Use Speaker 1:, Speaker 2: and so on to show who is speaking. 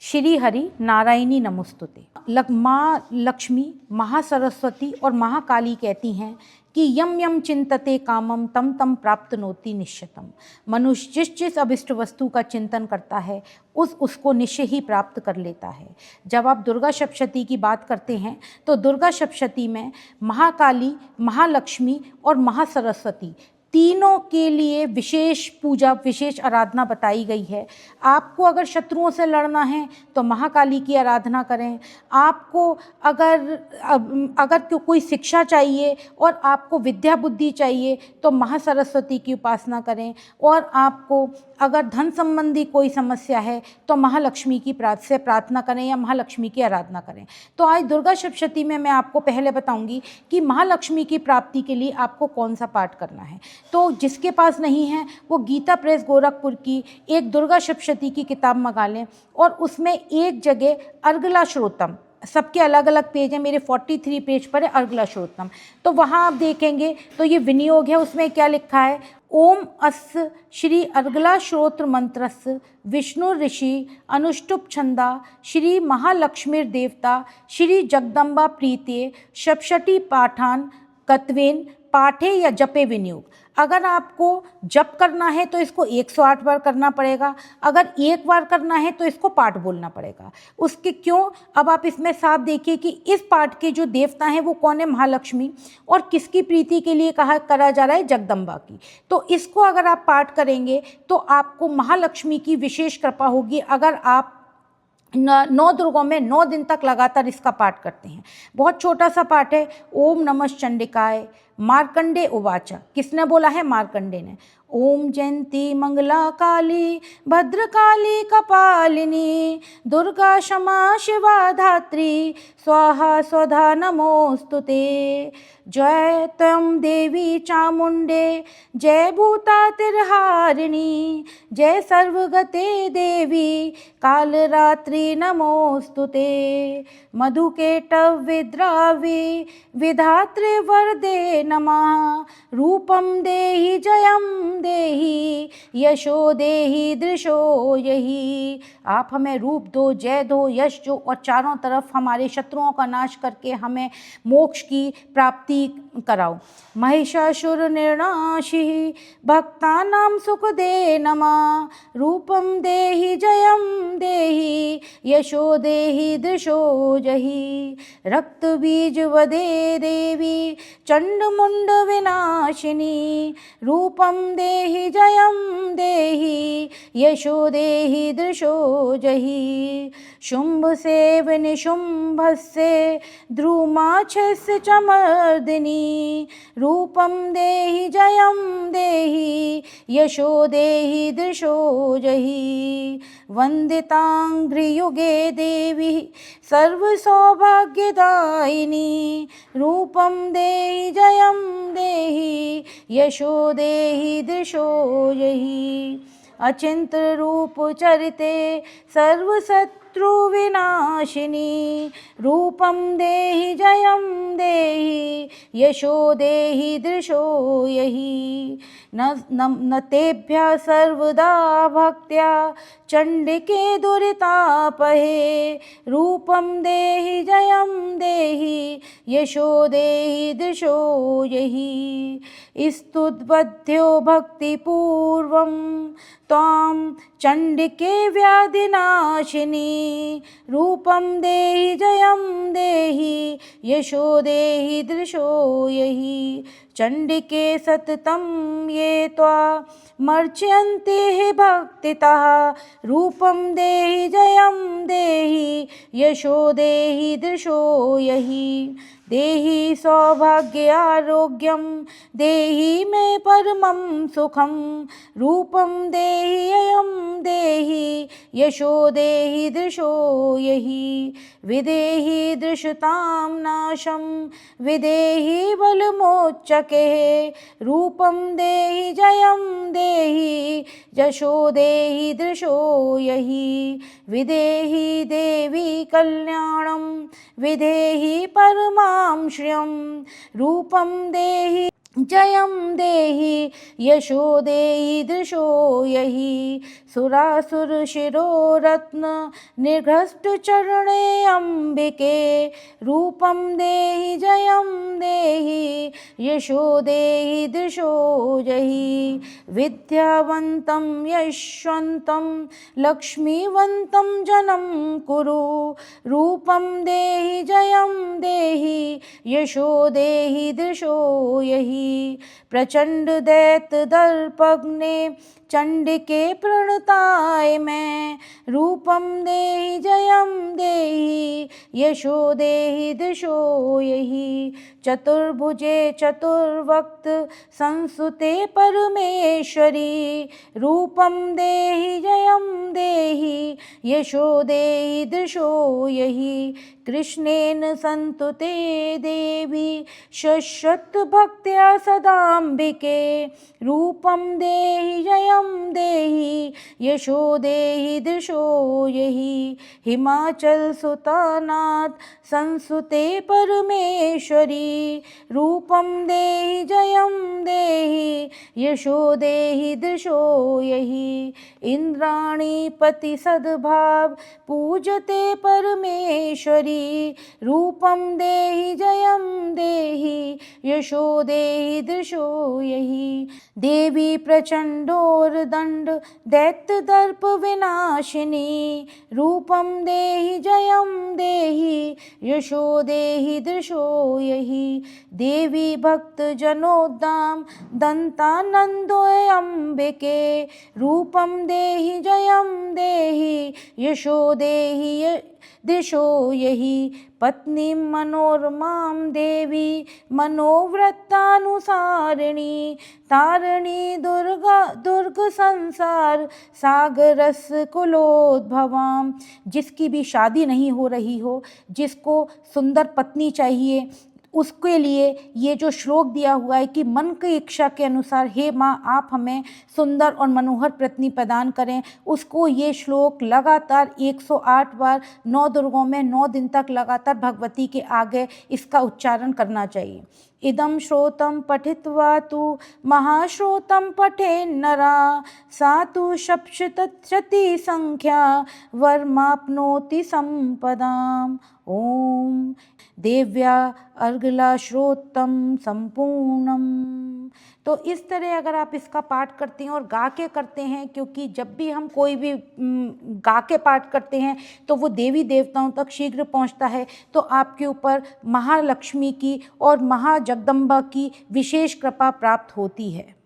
Speaker 1: श्री हरि नारायणी नमोस्तुते। माँ लक्ष्मी, महासरस्वती और महाकाली कहती हैं कि यम यम चिंतते कामम तम तम प्राप्तनोति निश्चितम। मनुष्य जिस जिस अभिष्ट वस्तु का चिंतन करता है उसको निश्चय ही प्राप्त कर लेता है। जब आप दुर्गा सप्तशती की बात करते हैं तो दुर्गा सप्तशती में महाकाली, महालक्ष्मी और महासरस्वती तीनों के लिए विशेष पूजा, विशेष आराधना बताई गई है। आपको अगर शत्रुओं से लड़ना है तो महाकाली की आराधना करें। आपको अगर कोई शिक्षा चाहिए और आपको विद्या बुद्धि चाहिए तो महासरस्वती की उपासना करें। और आपको अगर धन संबंधी कोई समस्या है तो महालक्ष्मी की प्रार्थना करें या महालक्ष्मी की आराधना करें। तो आज दुर्गा सप्तशती में मैं आपको पहले बताऊंगी कि महालक्ष्मी की प्राप्ति के लिए आपको कौन सा पाठ करना है। तो जिसके पास नहीं है वो गीता प्रेस गोरखपुर की एक दुर्गा सप्तशती की किताब मंगा लें और उसमें एक जगह अर्गला श्रोतम, सबके अलग अलग पेज हैं, मेरे 43 पेज पर है अर्गला श्रोतम, तो वहाँ आप देखेंगे तो ये विनियोग है। उसमें क्या लिखा है, ओम अस् श्री अर्गला श्रोत्र मंत्रस् विष्णु ऋषि अनुष्टुप छंदा श्री महालक्ष्मीर देवता श्री जगदम्बा प्रीत्ये सप्तशती पाठान कत्वेन पाठे या जपे विनियोग। अगर आपको जप करना है तो इसको 108 बार करना पड़ेगा, अगर एक बार करना है तो इसको पाठ बोलना पड़ेगा। उसके क्यों, अब आप इसमें साफ देखिए कि इस पाठ के जो देवता हैं वो कौन है, महालक्ष्मी, और किसकी प्रीति के लिए करा जा रहा है, जगदम्बा की। तो इसको अगर आप पाठ करेंगे तो आपको महालक्ष्मी की विशेष कृपा होगी। अगर आप 9 दुर्गों में 9 दिन तक लगातार इसका पाठ करते हैं। बहुत छोटा सा पाठ है। ओम नमः चंडिकाय मार्कंडे उवाच। किसने बोला है, मार्कंडे ने। ओम जयंती मंगला काली भद्रकाली कपालिनी दुर्गा क्षमा शिवा धात्री स्वाहा स्वधा नमोस्तुते। जय त्वं देवी चामुंडे जय भूतातिर्हारिणी जय सर्वगते देवी कालरात्रि नमोस्तुते। मधुकेटविद्रावी विधात्रे वरदे नमः रूपम देहि जयम देहि यशो देहि दृशो यही। आप हमें रूप दो, जय दो, यश दो और चारों तरफ हमारे शत्रुओं का नाश करके हमें मोक्ष की प्राप्ति कराओ। महिषासुर निर्नाशिः भक्तानां सुख दे नमः रूपम देहि जयम देहि यशो देहि दृशो जहि। रक्त बीज वदे देवी चंडमुंड विनाशिनी रूपम देहि जयम देहि यशो देहि दृशो जहि। शुंभ सेव निशुंभस्य ध्रुमाक्षस्य च मर्दिनी रूपम देहि जयम देहि यशो देहि दृशो जहि। वंदितांघ्रियुगे देवी सर्वसौभाग्यदायिनी रूपम देहि जयम देहि यशो देहि दृशो यही। अचिंत रूप चरिते सर्वशत्रु विनाशिनी रूपम देहि जयम देहि यशो देहि दृशो यही। न तेभ्यः सर्वदा भक्त्या चंडिके दुरितापहे रूपम देहि जयम देहि यशो देहि दृशो यही। स्तुतवद्यो भक्तिपूर्वं त्वां चंडिके व्याधिनाशिनी रूपम देहि जयम देहि यशो देहि दृशो यही। चंडिके सततं ये त्वा मर्चयन्ते भक्तितः रूपम देहि जयम देहि यशो देहि दृशो यही। देहि सौभाग्य आरोग्यम देहि मे परमं सुखम रूपम देहि अयम देहि यशो देहि दृशो यही। विदेहि दृशतां नाशं विदेहि बलमोच्चके रूपम देहि जयम देहि यशो देहि दृशो यही। विदेहि देवी कल्याणं विदेहि परमां श्रियं रूपम देहि जयं देहि यशो देहि दृशो यहि सुरासुरशिरोरत्न निर्घष्ट चरणे अम्बिके रूपं देहि जयं देहि यशो देहि दृशो जहि विद्यावन्तं यशवन्तं लक्ष्मीवन्तं जनं कुरु रूपं देहि जयं देहि यशो देहि दृशो यहि प्रचंड दैत दर्पग्ने चंडिके प्रणताय मैं रूपम देहि जयम देहि यशो देहि दृशो यहि चतुर्भुजे चतुर्वक्त संसुते परमेश्वरी रूपम देहि जयम देहि यशो देहि दृशो यहि कृष्णेन संतुते देवी शश्वत भक्त्या सदाम्बिके रूपम देहि जयं देहि यशो देहि दृशो यहि हिमाचल सुतानाथ संसुते परमेश्वरी रूपम देहि जयं देहि यशो देहि दृशो यहि इंद्राणी पति सद्भाव पूजते परमेश्वरी रूपम देहि जयं देहि यशो देहि दृशो यहि देवी प्रचंडोर्दंड दैत्य दर्प विनाशिनी रूपम देहि जयं देहि यशो देहि दृशो यहि देवी भक्त जनोद्दाम दंतानंदोय अंबिके रूपम देहि जयं देहि यशो देहि दृशो यहि पत्नी मनोरमां देवी मनोव्रतानुसारिणी तारिणी दुर्ग संसार सागरस कुलोद्भवाम। जिसकी भी शादी नहीं हो रही हो, जिसको सुंदर पत्नी चाहिए, उसके लिए ये जो श्लोक दिया हुआ है कि मन की इच्छा के अनुसार हे माँ आप हमें सुंदर और मनोहर पत्नी प्रदान करें, उसको ये श्लोक लगातार 108 बार 9 दुर्गों में 9 दिन तक लगातार भगवती के आगे इसका उच्चारण करना चाहिए। इदं श्रोतं पठित्वा तु महाश्रोतं पठेन्नरा सा तु सप्तशती संख्या वर्माप्नोति संपदाम्। ओम देव्या अर्गला श्रोतम संपूर्णम। तो इस तरह अगर आप इसका पाठ करते हैं और गा के करते हैं, क्योंकि जब भी हम कोई भी गा के पाठ करते हैं तो वो देवी देवताओं तक शीघ्र पहुंचता है, तो आपके ऊपर महालक्ष्मी की और महाजगदम्बा की विशेष कृपा प्राप्त होती है।